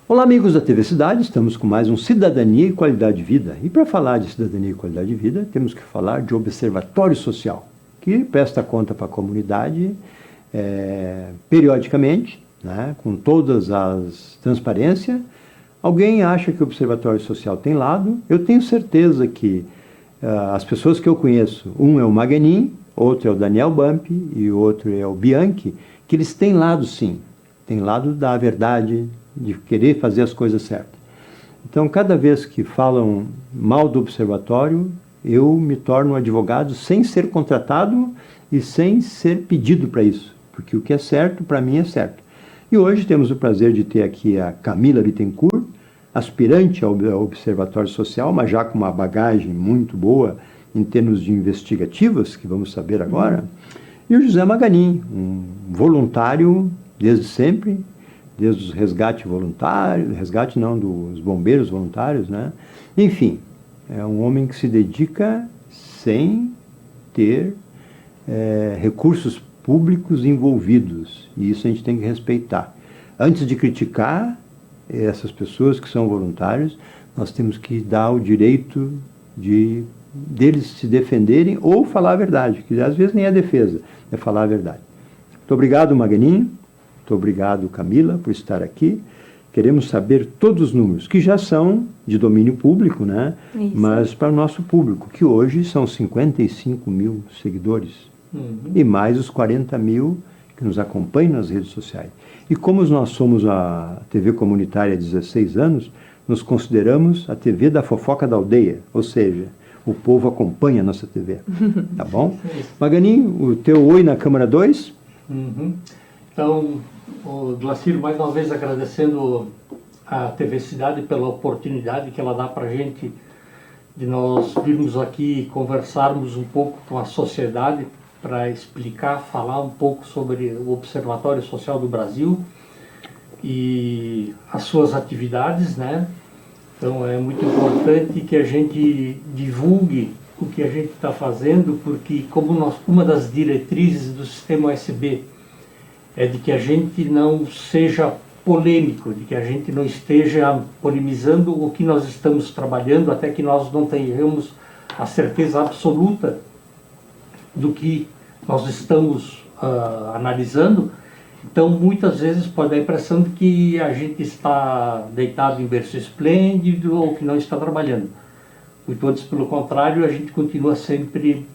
Olá, amigos da TV Cidade, estamos com mais um Cidadania e Qualidade de Vida. E para falar de cidadania e qualidade de vida, temos que falar de observatório social, que presta conta para a comunidade periodicamente, né, com todas as transparências. Alguém acha que o observatório social tem lado? Eu tenho certeza que as pessoas que eu conheço, um é o Maganin, outro é o Daniel Bump e o outro é o Bianchi, que eles têm lado sim, tem lado da verdade, de querer fazer as coisas certas. Então, cada vez que falam mal do observatório, eu me torno um advogado sem ser contratado e sem ser pedido para isso, porque o que é certo, para mim, é certo. E hoje temos o prazer de ter aqui a Camila Bittencourt, aspirante ao Observatório Social, mas já com uma bagagem muito boa em termos de investigativas, que vamos saber agora, e o José Maganin, um voluntário desde sempre, desde os resgate voluntário, resgate não, dos bombeiros voluntários, né? Enfim, é um homem que se dedica sem ter recursos públicos envolvidos, e isso a gente tem que respeitar. Antes de criticar essas pessoas que são voluntários, nós temos que dar o direito deles se defenderem ou falar a verdade, que às vezes nem é defesa, é falar a verdade. Muito obrigado, Maganin. Muito obrigado, Camila, por estar aqui. Queremos saber todos os números, que já são de domínio público, né? Isso. Mas para o nosso público, que hoje são 55 mil seguidores. E mais os 40 mil que nos acompanham nas redes sociais. E como nós somos a TV comunitária há 16 anos, nos consideramos a TV da fofoca da aldeia, ou seja, o povo acompanha a nossa TV. Tá bom? Maganin, o teu oi na Câmara 2? Então, o Glacir, mais uma vez agradecendo a TV Cidade pela oportunidade que ela dá para a gente de nós virmos aqui conversarmos um pouco com a sociedade para explicar, falar um pouco sobre o Observatório Social do Brasil e as suas atividades, né? Então é muito importante que a gente divulgue o que a gente está fazendo, porque como uma das diretrizes do sistema USB é de que a gente não seja polêmico, de que a gente não esteja polemizando o que nós estamos trabalhando, até que nós não tenhamos a certeza absoluta do que nós estamos analisando. Então, muitas vezes pode dar a impressão de que a gente está deitado em berço esplêndido ou que não está trabalhando. Muito antes, pelo contrário, a gente continua sempre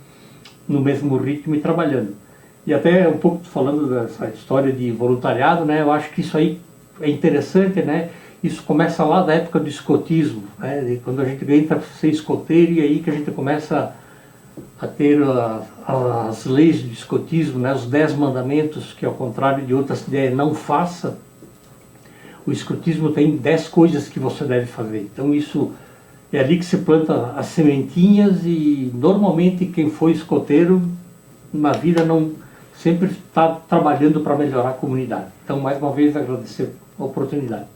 no mesmo ritmo e trabalhando. E até um pouco falando dessa história de voluntariado, né? Eu acho que isso aí é interessante, né? Isso começa lá da época do escotismo, né? Quando a gente entra a ser escoteiro, e aí que a gente começa a ter as leis do escotismo, né? Os 10 mandamentos, que ao contrário de outras ideias, não faça. O escotismo tem 10 coisas que você deve fazer. Então isso é ali que se planta as sementinhas, e normalmente quem foi escoteiro na vida não sempre está trabalhando para melhorar a comunidade. Então, mais uma vez, agradecer a oportunidade.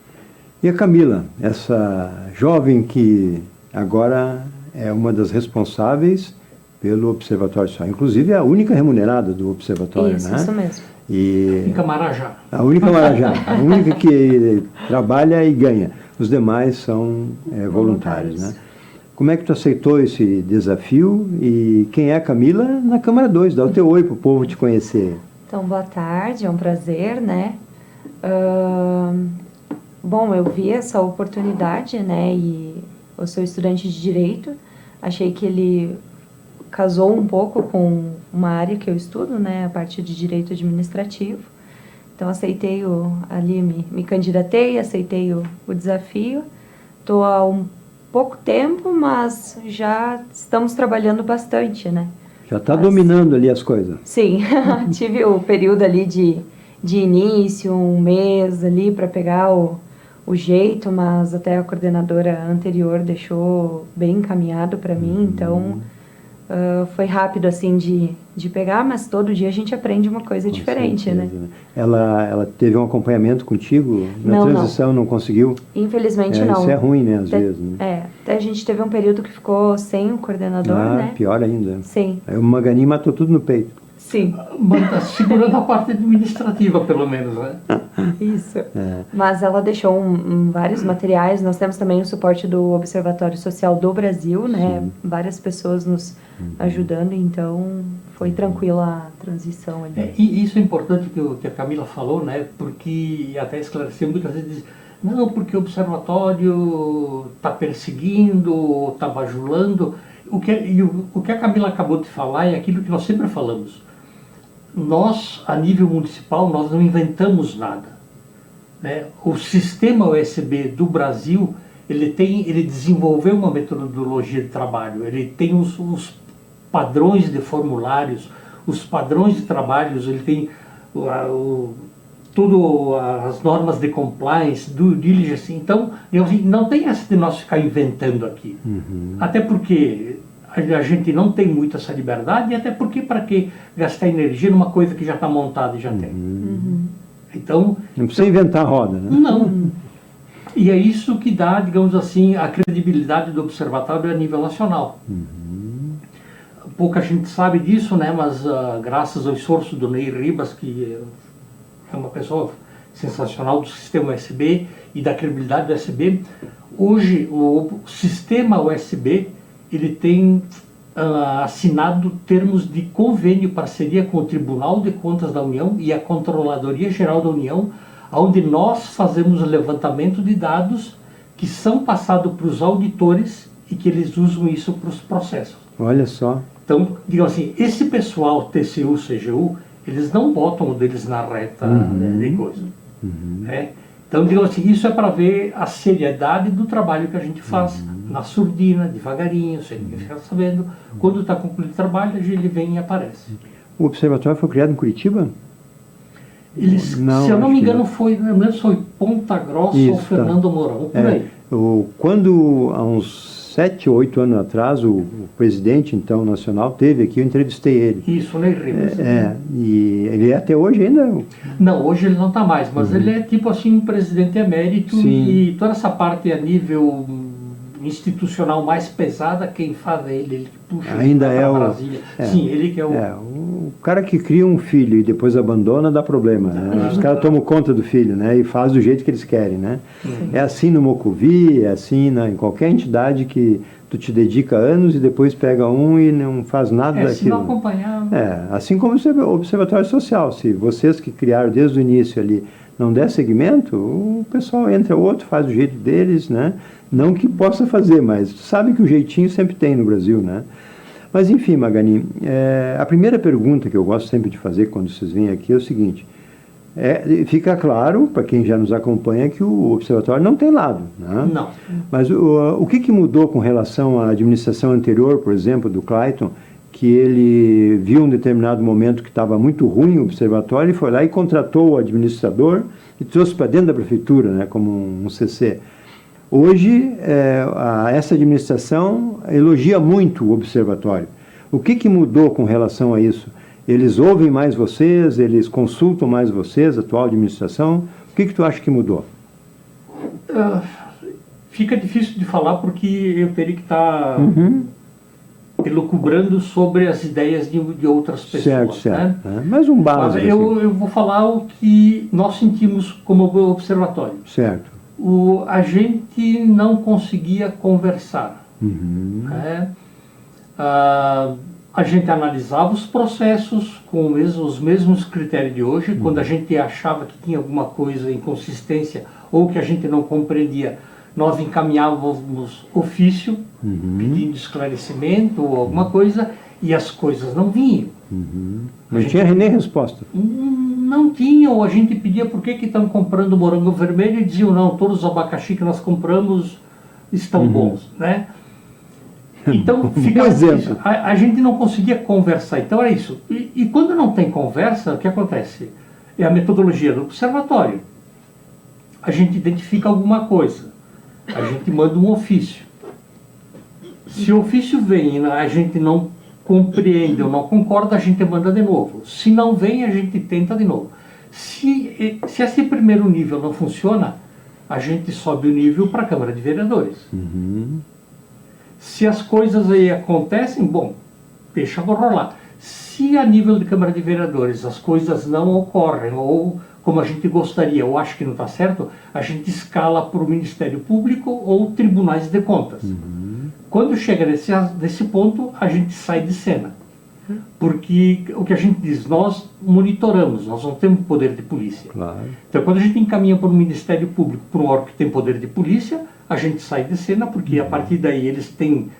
E a Camila, essa jovem que agora é uma das responsáveis pelo Observatório Social, inclusive é a única remunerada do Observatório, isso, né? Isso mesmo. E a única Marajá. A única Marajá, a única que trabalha e ganha. Os demais são voluntários, né? Como é que tu aceitou esse desafio e quem é a Camila na Câmara 2? Dá o teu oi para o povo te conhecer. Então, boa tarde, é um prazer, né? Bom, eu vi essa oportunidade, né? E eu sou estudante de Direito, achei que ele casou um pouco com uma área que eu estudo, né? A parte de Direito Administrativo. Então, aceitei me candidatei, aceitei o desafio. Estou há pouco tempo, mas já estamos trabalhando bastante, né? Já está dominando ali as coisas. Sim, tive o período ali de início, um mês ali para pegar o jeito, mas até a coordenadora anterior deixou bem encaminhado para mim, então foi rápido assim de pegar, mas todo dia a gente aprende uma coisa diferente, certeza, né? Ela teve um acompanhamento contigo na transição, não conseguiu? Infelizmente não. Isso é ruim, né, às vezes, né? Até a gente teve um período que ficou sem o coordenador, né? Pior ainda. Sim. Aí o Maganin matou tudo no peito. Sim. Segurando a parte administrativa, pelo menos, né? Isso. Mas ela deixou vários materiais. Nós temos também o suporte do Observatório Social do Brasil, né? Sim. Várias pessoas nos ajudando, então foi tranquila a transição ali. E isso é importante que a Camila falou, né? Porque até esclarecer, muitas vezes diz, não, porque o observatório está perseguindo, está bajulando. O que a Camila acabou de falar é aquilo que nós sempre falamos. Nós, a nível municipal, nós não inventamos nada, né? O sistema USB do Brasil, ele desenvolveu uma metodologia de trabalho, ele tem os padrões de formulários, os padrões de trabalhos, ele tem tudo, as normas de compliance, due diligence. Então, não tem essa de nós ficar inventando aqui. Até porque a gente não tem muito essa liberdade, e até porque para que gastar energia numa coisa que já está montada e já tem. Então, não precisa inventar a roda, né? Não. E é isso que dá, digamos assim, a credibilidade do observatório a nível nacional. Pouca gente sabe disso, né? Mas graças ao esforço do Ney Ribas, que é uma pessoa sensacional do sistema USB e da credibilidade do USB, hoje o sistema USB ele tem assinado termos de convênio, parceria com o Tribunal de Contas da União e a Controladoria Geral da União, onde nós fazemos o levantamento de dados que são passados para os auditores e que eles usam isso para os processos. Olha só. Então, digamos assim, esse pessoal TCU, CGU, eles não botam o deles na reta de coisa. Né? Então, digamos assim, isso é para ver a seriedade do trabalho que a gente faz na surdina, devagarinho, sem ninguém ficar sabendo. Quando está concluído o trabalho, ele vem e aparece. O observatório foi criado em Curitiba? Se eu não me engano, foi Ponta Grossa ou Fernando Mourão, por aí. Quando, há uns 7 ou 8 anos atrás, o presidente, então, nacional, teve aqui, eu entrevistei ele. Isso, Ney Ribas. E ele é até hoje ainda? Não, hoje ele não está mais, mas ele é tipo assim um presidente emérito. Sim. E toda essa parte a nível institucional mais pesada, quem faz é ele que puxa ainda para Brasília. Sim, ele que é o... O cara que cria um filho e depois abandona dá problema, né? Os caras tomam conta do filho, né? E faz do jeito que eles querem, né? É assim no Mocovi, é assim em qualquer entidade que tu te dedica anos e depois pega um e não faz nada daquilo. Se não acompanhar... assim como o Observatório Social. Se vocês que criaram desde o início ali não der seguimento, o pessoal entra outro, faz do jeito deles, né? Não que possa fazer, mas sabe que o jeitinho sempre tem no Brasil, né? Mas enfim, Magani, a primeira pergunta que eu gosto sempre de fazer quando vocês vêm aqui é o seguinte: fica claro, para quem já nos acompanha, que o Observatório não tem lado, né? Não. Mas o que mudou com relação à administração anterior, por exemplo, do Clayton, que ele viu um determinado momento que estava muito ruim o Observatório e foi lá e contratou o administrador e trouxe para dentro da prefeitura, né, como um CC. Hoje, essa administração elogia muito o Observatório. O que mudou com relação a isso? Eles ouvem mais vocês, eles consultam mais vocês, a atual administração? O que tu acha que mudou? Fica difícil de falar porque eu teria que estar elucubrando sobre as ideias de outras pessoas. Certo. Né? Mas um básico. Mas eu vou falar o que nós sentimos como observatório. Certo. A gente não conseguia conversar. Né? A gente analisava os processos com os mesmos critérios de hoje. Quando a gente achava que tinha alguma coisa inconsistência ou que a gente não compreendia, nós encaminhávamos ofício pedindo esclarecimento ou alguma coisa, e as coisas não vinham. Não tinha nem resposta. Não tinham. A gente pedia por que estão comprando morango vermelho e diziam não, todos os abacaxi que nós compramos estão bons, né? Então ficava isso. A gente não conseguia conversar. Então é isso. E quando não tem conversa, o que acontece? É a metodologia do observatório. A gente identifica alguma coisa, a gente manda um ofício. Se o ofício vem e a gente não compreende ou não concorda, a gente manda de novo. Se não vem, a gente tenta de novo. Se esse primeiro nível não funciona, a gente sobe o nível para a Câmara de Vereadores. Se as coisas aí acontecem, bom, deixa rolar. se a nível de Câmara de Vereadores as coisas não ocorrem, ou como a gente gostaria, ou acha que não está certo, a gente escala para o Ministério Público ou tribunais de contas. Quando chega nesse ponto, a gente sai de cena. Porque o que a gente diz, nós monitoramos, nós não temos poder de polícia. Claro. Então, quando a gente encaminha para o Ministério Público, para um órgão que tem poder de polícia, a gente sai de cena, porque a partir daí eles têm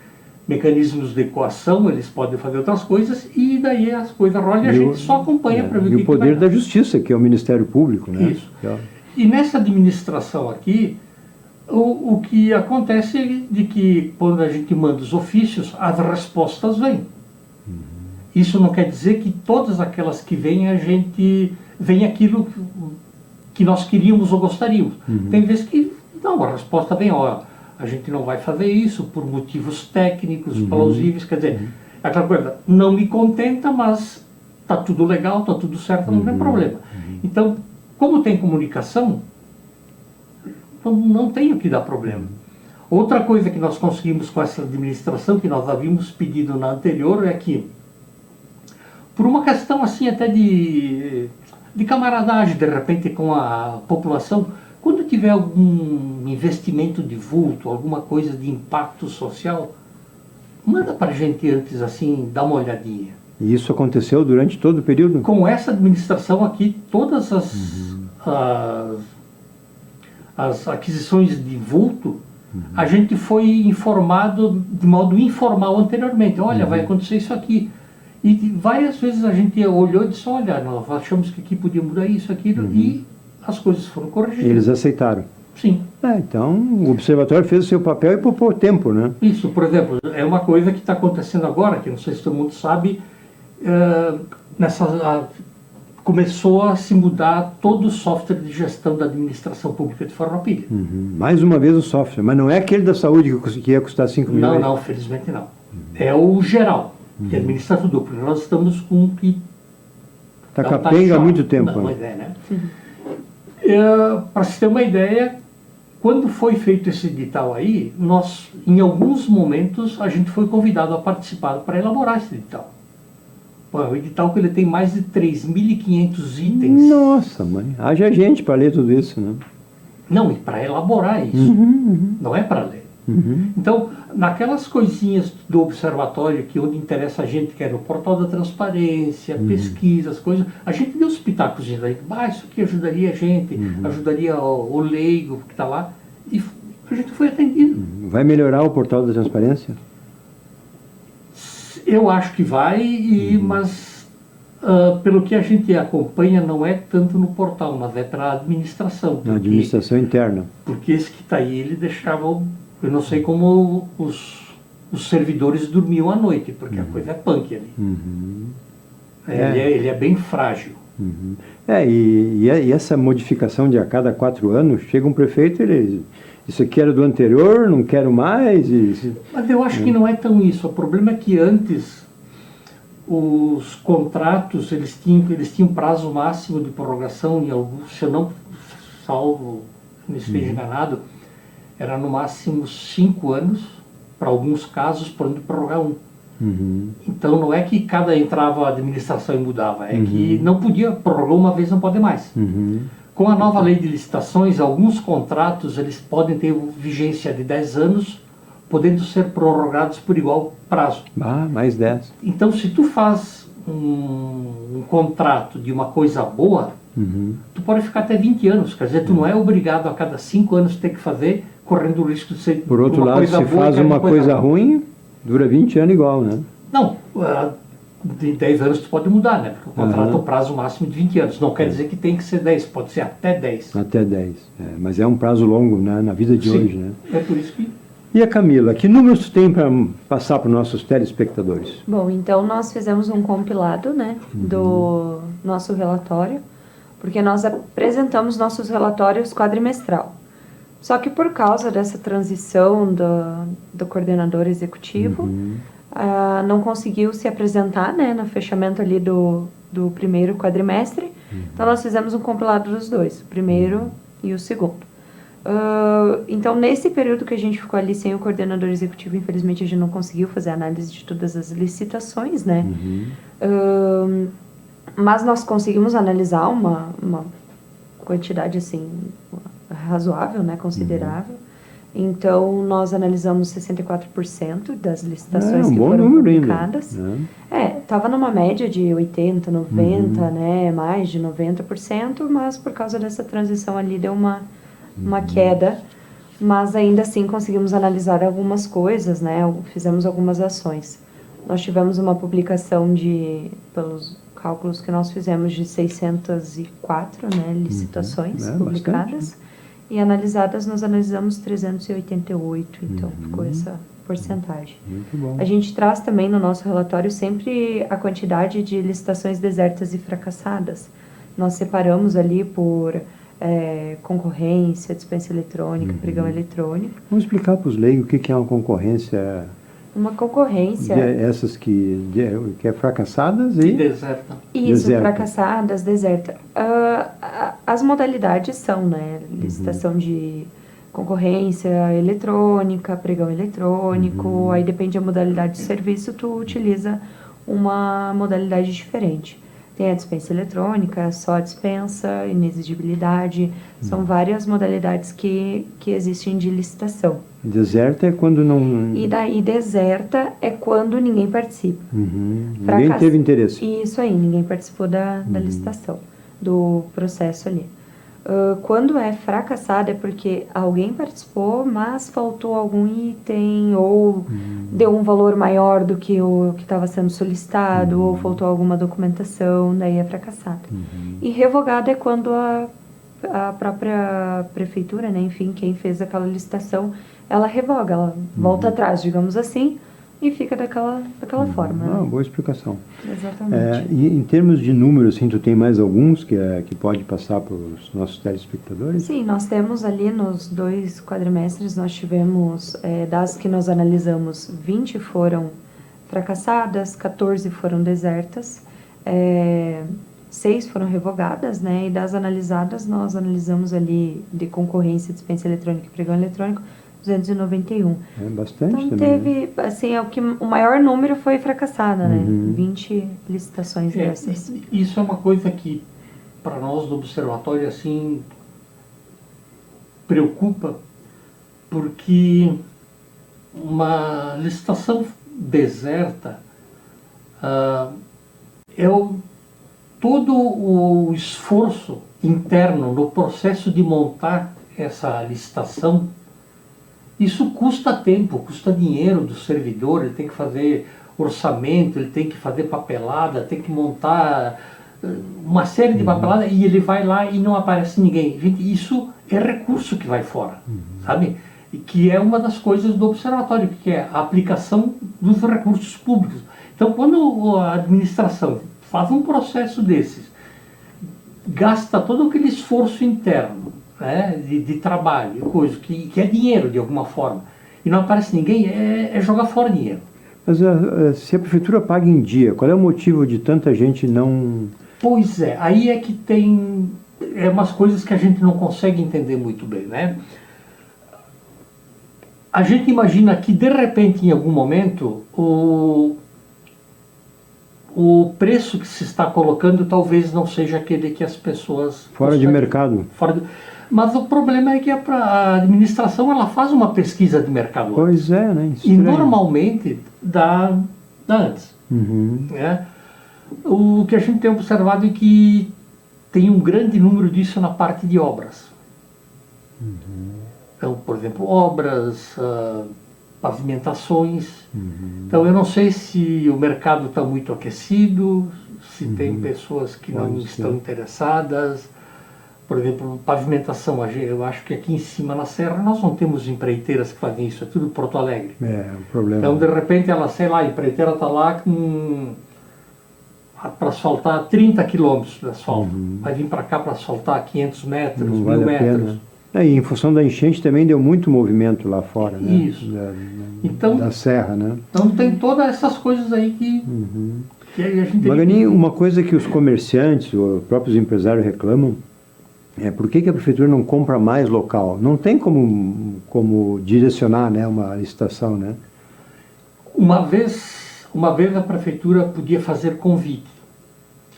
mecanismos de coação, eles podem fazer outras coisas, e daí as coisas rolam e a gente só acompanha para ver o que E o poder vai da dar. justiça, que é o Ministério Público, né? Isso. E nessa administração aqui, o que acontece é de que quando a gente manda os ofícios, as respostas vêm. Isso não quer dizer que todas aquelas que vêm, a gente vem aquilo que nós queríamos ou gostaríamos. Tem vezes que não, a resposta vem, ó, a gente não vai fazer isso por motivos técnicos, plausíveis, quer dizer, aquela coisa, não me contenta, mas está tudo legal, está tudo certo, não tem problema. Então, como tem comunicação, não tem o que dar problema. Outra coisa que nós conseguimos com essa administração, que nós havíamos pedido na anterior, é que, por uma questão assim até de camaradagem, de repente, com a população, quando tiver algum investimento de vulto, alguma coisa de impacto social, manda para a gente antes, assim, dar uma olhadinha. E isso aconteceu durante todo o período? Com essa administração aqui, todas as aquisições de vulto, a gente foi informado de modo informal anteriormente. Olha, vai acontecer isso aqui. E várias vezes a gente olhou e disse, olha, nós achamos que aqui podia mudar isso, aquilo, e as coisas foram corrigidas. E eles aceitaram? Sim. Então, o observatório fez o seu papel e poupou tempo, né? Isso, por exemplo, é uma coisa que está acontecendo agora, que não sei se todo mundo sabe, começou a se mudar todo o software de gestão da administração pública de Farroupilha. Mais uma vez o software, mas não é aquele da saúde que ia custar 5 milhões? Não, felizmente não. É o geral, que administra tudo, porque nós estamos com que... Está capenga há muito tempo. Não, mas né? Para se ter uma ideia, quando foi feito esse edital aí, nós, em alguns momentos, a gente foi convidado a participar para elaborar esse edital. O edital que ele tem mais de 3.500 itens. Nossa, mãe, haja gente para ler tudo isso, né? Não, e para elaborar isso, não é para ler. Então, naquelas coisinhas do observatório que onde interessa a gente, que é no portal da transparência, pesquisa, as coisas, a gente deu os pitacos aí, isso aqui ajudaria a gente, ajudaria o leigo que está lá, e a gente foi atendido. Vai melhorar o portal da transparência? Eu acho que vai, mas pelo que a gente acompanha, não é tanto no portal, mas é para a administração. Na administração interna. Porque esse que está aí, ele deixava... Eu não sei como os servidores dormiam à noite, porque a coisa é punk ali. Ele é bem frágil. E essa modificação de a cada 4 anos, chega um prefeito, isso aqui era do anterior, não quero mais. Mas eu acho que não é tão isso. O problema é que antes os contratos, eles tinham prazo máximo de prorrogação, em alguns, se eu não salvo, não esteja enganado, era no máximo 5 anos, para alguns casos, podendo prorrogar 1. Então não é que cada entrava a administração e mudava, é que não podia, prorrogar uma vez, não pode mais. Com a nova lei de licitações, alguns contratos eles podem ter vigência de 10 anos, podendo ser prorrogados por igual prazo. Mais 10. Então, se tu faz um contrato de uma coisa boa, tu pode ficar até 20 anos. Quer dizer, tu não é obrigado a cada 5 anos ter que fazer, correndo o risco de ser Por outro uma lado, coisa se boa, faz uma coisa ruim, dura 20 anos igual, né? Não, de 10 anos tu pode mudar, né? Porque o contrato é o prazo máximo de 20 anos. Não quer dizer que tem que ser 10, pode ser até 10. Até 10. Mas é um prazo longo, né, na vida de hoje, né? É por isso que... E a Camila, que números tu tem para passar para os nossos telespectadores? Bom, então nós fizemos um compilado, né, do nosso relatório, porque nós apresentamos nossos relatórios quadrimestral. Só que por causa dessa transição do coordenador executivo, não conseguiu se apresentar, né, no fechamento ali do primeiro quadrimestre. Então nós fizemos um compilado dos dois, o primeiro e o segundo. Então, nesse período que a gente ficou ali sem o coordenador executivo, infelizmente a gente não conseguiu fazer a análise de todas as licitações, né? Mas nós conseguimos analisar uma quantidade, assim, razoável, né? Considerável. Então, nós analisamos 64% das licitações que foram publicadas. Estava numa média de 80%, 90%, né? Mais de 90%, mas por causa dessa transição ali deu uma queda, mas ainda assim conseguimos analisar algumas coisas, né? Fizemos algumas ações. Nós tivemos uma publicação pelos cálculos que nós fizemos, de 604, né, licitações publicadas. Bastante. E analisadas, nós analisamos 388, então ficou essa porcentagem. Muito bom. A gente traz também no nosso relatório sempre a quantidade de licitações desertas e fracassadas. Nós separamos ali por concorrência, dispensa eletrônica, pregão eletrônico. Vamos explicar para os leigos o que é uma concorrência. Uma concorrência. Essas que é fracassadas e deserta. Isso, deserta. Fracassadas, deserta. As modalidades são, né? Licitação de concorrência eletrônica, pregão eletrônico, aí depende da modalidade de serviço, tu utiliza uma modalidade diferente. Tem a dispensa eletrônica, só a dispensa, inexigibilidade, são várias modalidades que existem de licitação. Deserta é quando não... E daí deserta é quando ninguém participa. Ninguém teve interesse. Isso aí, ninguém participou da licitação, do processo ali. Quando é fracassada é porque alguém participou, mas faltou algum item, ou deu um valor maior do que o que estava sendo solicitado, ou faltou alguma documentação, daí é fracassada. E revogada é quando a própria prefeitura, né, enfim, quem fez aquela licitação, ela revoga, ela volta atrás, digamos assim, e fica daquela forma. Né? Boa explicação. Exatamente. E em termos de números, assim, tu tem mais alguns que pode passar para os nossos telespectadores? Sim, nós temos ali nos 2 quadrimestres, nós tivemos, das que nós analisamos, 20 foram fracassadas, 14 foram desertas, 6 foram revogadas, né? E das analisadas, nós analisamos ali de concorrência, dispensa eletrônica e pregão eletrônico, 291. É bastante então, também. Teve, assim, o maior número foi fracassada, né? 20 licitações dessas. Isso é uma coisa que, para nós do observatório, assim, preocupa, porque uma licitação deserta todo o esforço interno no processo de montar essa licitação. Isso custa tempo, custa dinheiro do servidor, ele tem que fazer orçamento, ele tem que fazer papelada, tem que montar uma série de papelada, e ele vai lá e não aparece ninguém. Gente, isso é recurso que vai fora, sabe? E que é uma das coisas do observatório, que é a aplicação dos recursos públicos. Então, quando a administração faz um processo desses, gasta todo aquele esforço interno, né, de trabalho, coisa que é dinheiro de alguma forma, e não aparece ninguém, é jogar fora dinheiro. Mas se a prefeitura paga em dia, qual é o motivo de tanta gente não... Pois é, aí é que tem umas coisas que a gente não consegue entender muito bem, né? A gente imagina que, de repente, em algum momento, o preço que se está colocando talvez não seja aquele que as pessoas... Fora de mercado. Mas o problema é que a administração, ela faz uma pesquisa de mercado. Pois é, né? E normalmente dá antes. Né? O que a gente tem observado é que tem um grande número disso na parte de obras. Então, por exemplo, obras, pavimentações. Então, eu não sei se o mercado está muito aquecido, se tem pessoas que não estão interessadas. Por exemplo, pavimentação, eu acho que aqui em cima na serra nós não temos empreiteiras que fazem isso, é tudo Porto Alegre. É, o problema. Então, de repente, ela, sei lá, a empreiteira está lá para asfaltar 30 quilômetros de asfalto. Vai vir para cá para asfaltar 500 metros, 1000 metros. E em função da enchente também deu muito movimento lá fora, né? Isso. Da serra, né? Então tem todas essas coisas aí que a gente tem. Maganin, uma coisa que os comerciantes, os próprios empresários reclamam, Por que a prefeitura não compra mais local? Não tem como direcionar, né, uma licitação, né? Uma vez a prefeitura podia fazer convite,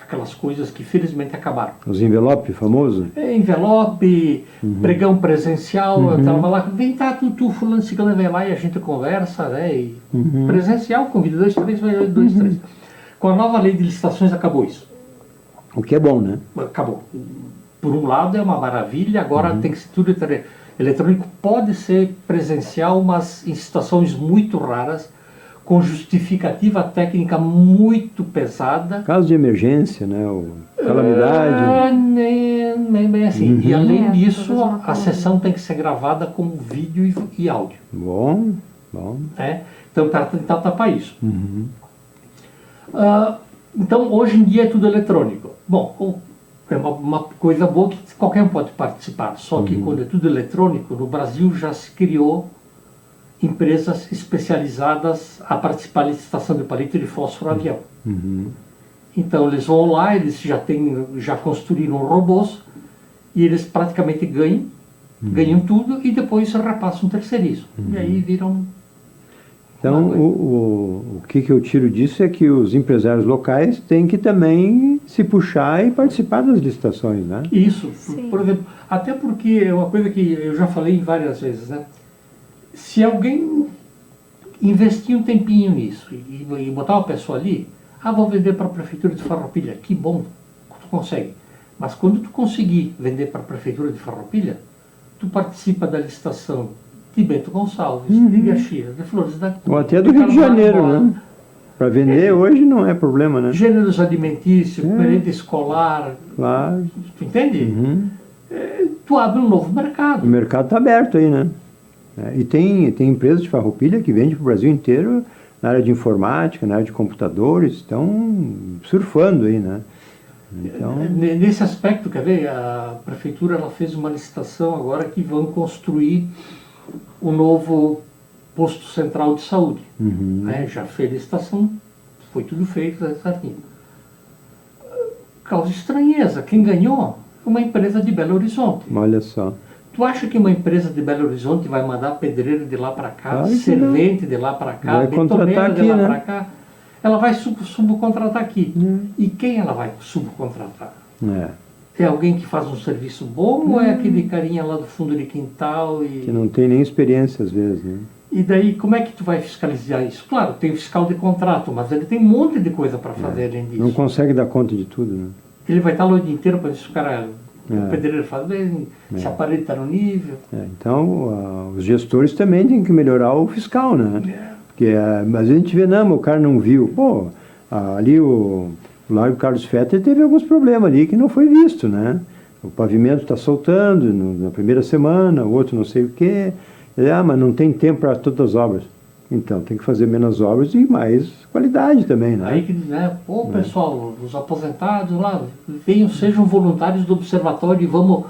aquelas coisas que felizmente acabaram. Os envelopes famosos? Envelope, pregão presencial, eu estava lá, vem cá, tu fulano, ciclano, vem lá e a gente conversa, né? E presencial, convida 2, 3, vai 2, 3. Com a nova lei de licitações acabou isso. O que é bom, né? Acabou. Por um lado é uma maravilha, agora tem que ser tudo eletrônico, pode ser presencial, mas em situações muito raras, com justificativa técnica muito pesada. Caso de emergência, né? Calamidade. Nem bem assim. E além disso, a sessão tem que ser gravada com vídeo e áudio. Bom. Então, para tentar tapar isso. Então, hoje em dia é tudo eletrônico. Bom, é uma coisa boa que qualquer um pode participar. Só que quando é tudo eletrônico, no Brasil já se criou empresas especializadas a participar da licitação de palito de fósforo avião. Então eles vão lá, eles já construíram robôs e eles praticamente ganham tudo e depois repassam terceirismo. E aí viram... Então o que eu tiro disso é que os empresários locais têm que também se puxar e participar das licitações, né? Isso, Sim. por exemplo, até porque é uma coisa que eu já falei várias vezes, né? Se alguém investir um tempinho nisso e botar uma pessoa ali, vou vender para a prefeitura de Farroupilha, que bom, tu consegue. Mas quando tu conseguir vender para a prefeitura de Farroupilha, tu participa da licitação de Bento Gonçalves, de Caxias, de Flores da Cunha, Ou até do Rio de Janeiro, né? Para vender hoje não é problema, né? Gêneros alimentícios, merenda escolar, Claro. tu entende? Tu abre um novo mercado. O mercado está aberto aí, né? E tem empresas de Farroupilha que vendem para o Brasil inteiro na área de informática, na área de computadores, estão surfando aí, né? Então... Nesse aspecto, quer ver, a prefeitura ela fez uma licitação agora que vão construir um novo posto central de saúde. Já fez a licitação, foi tudo feito, certinho. Causa estranheza, quem ganhou é uma empresa de Belo Horizonte. Olha só. Tu acha que uma empresa de Belo Horizonte vai mandar pedreiro de lá para cá, Claro que servente de lá para cá, vai contratar betoneiro de aqui, lá né? para cá? Ela vai subcontratar aqui. E quem ela vai subcontratar? É alguém que faz um serviço bom ou é aquele carinha lá do fundo de quintal? Que não tem nem experiência às vezes, né? E daí, como é que tu vai fiscalizar isso? Claro, tem o fiscal de contrato, mas ele tem um monte de coisa para fazer além disso. Não consegue dar conta de tudo, né? Ele vai estar lá o dia inteiro para ver se o cara... O pedreiro faz bem, se a parede está no nível. Então, os gestores também têm que melhorar o fiscal, né? Porque às vezes a gente vê, não, o cara não viu. Pô, ali o Largo Carlos Fetter teve alguns problemas ali que não foi visto, né? O pavimento está soltando na primeira semana, o outro não sei o quê. Mas não tem tempo para todas as obras. Então, tem que fazer menos obras e mais qualidade também, né? Aí que, né, pessoal, os aposentados lá, venham, sejam voluntários do observatório e vamos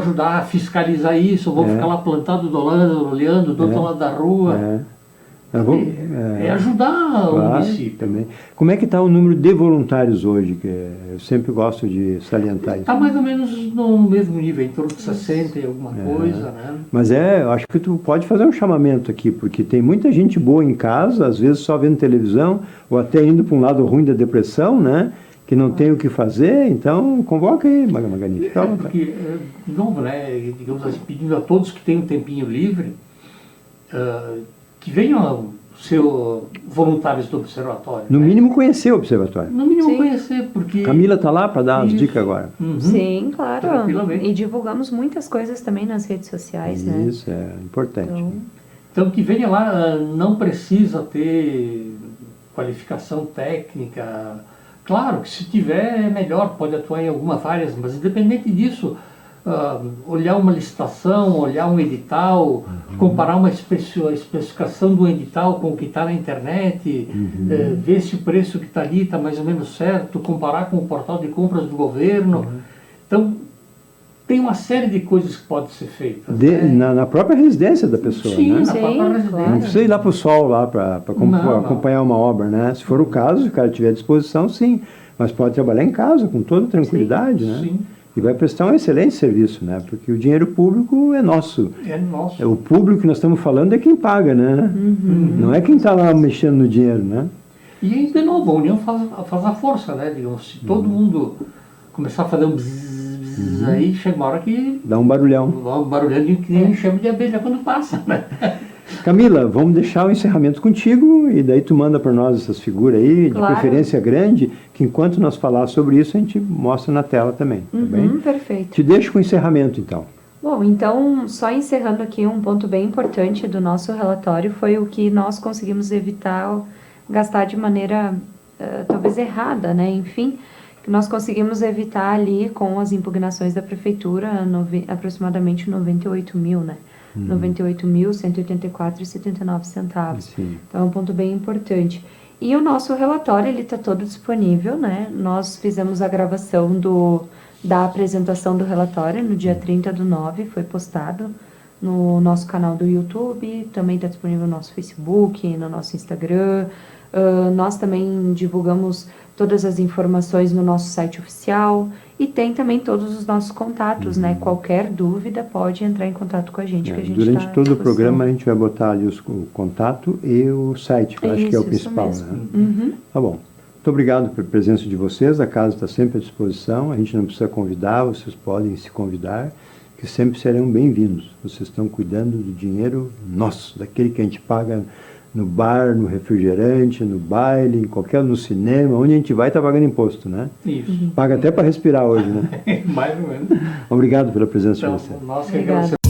ajudar a fiscalizar isso, vamos ficar lá plantado do lado, olhando do outro lado da rua. É ajudar o município. Também. Como é que está o número de voluntários hoje? Que eu sempre gosto de salientar isso. Está mais ou menos no mesmo nível, em torno de 60 e alguma coisa, né? Mas eu acho que tu pode fazer um chamamento aqui, porque tem muita gente boa em casa, às vezes só vendo televisão, ou até indo para um lado ruim da depressão, né? Que não tem o que fazer, então convoca aí, Magani. Porque, de novo, né, digamos assim, pedindo a todos que têm um tempinho livre, que venham ser voluntários do observatório. No mínimo conhecer o observatório. No mínimo conhecer, porque... Camila está lá para dar as dicas agora. Sim, claro. Tranquilamente. E divulgamos muitas coisas também nas redes sociais, né? Isso é importante. Então que venha lá, não precisa ter qualificação técnica. Claro que se tiver é melhor, pode atuar em algumas áreas, mas independente disso, olhar uma licitação, olhar um edital, comparar uma especificação do edital com o que está na internet, ver se o preço que está ali está mais ou menos certo, comparar com o portal de compras do governo. Então, tem uma série de coisas que podem ser feitas. Na própria residência da pessoa, sim, né? na própria residência. Claro. Não precisa ir lá para o sol lá para acompanhar uma obra, né? Se for o caso, se o cara tiver à disposição, sim. Mas pode trabalhar em casa com toda tranquilidade, né? Sim. e vai prestar um excelente serviço, né? Porque o dinheiro público é nosso. É nosso. É o público que nós estamos falando é quem paga, né? Não é quem está lá mexendo no dinheiro, né? E, de novo, a união faz a força, né? Digamos, se todo mundo começar a fazer um bzzz, bzzz, aí chega uma hora que Dá um barulhão. dá um barulhão que nem enxame de abelha quando passa, né? Camila, vamos deixar o encerramento contigo e daí tu manda para nós essas figuras aí, de Claro. preferência grande, que enquanto nós falar sobre isso, a gente mostra na tela também, tá bem? Perfeito. Te deixo com o encerramento, então. Bom, então, só encerrando aqui, um ponto bem importante do nosso relatório foi o que nós conseguimos evitar gastar de maneira talvez errada, né? Enfim, que nós conseguimos evitar ali com as impugnações da prefeitura aproximadamente 98 mil, né? 98.184,79 centavos. Sim. Então é um ponto bem importante. E o nosso relatório, ele está todo disponível, né? Nós fizemos a gravação da apresentação do relatório no dia 30/9, foi postado no nosso canal do YouTube, também está disponível no nosso Facebook, no nosso Instagram. Nós também divulgamos todas as informações no nosso site oficial e tem também todos os nossos contatos, né? Qualquer dúvida pode entrar em contato com a gente, que a gente Durante tá à todo o disposição. programa a gente vai botar ali o contato e o site, que eu acho que é o Isso principal, mesmo. né? Tá bom. Muito obrigado pela presença de vocês, a casa está sempre à disposição, a gente não precisa convidar, vocês podem se convidar, que sempre serão bem-vindos. Vocês estão cuidando do dinheiro nosso, daquele que a gente paga no bar, no refrigerante, no baile, no cinema, onde a gente vai está pagando imposto, né? Isso. Paga até para respirar hoje, né? Mais ou menos. Obrigado pela presença Então, de vocês. nós que Obrigada. agradecemos.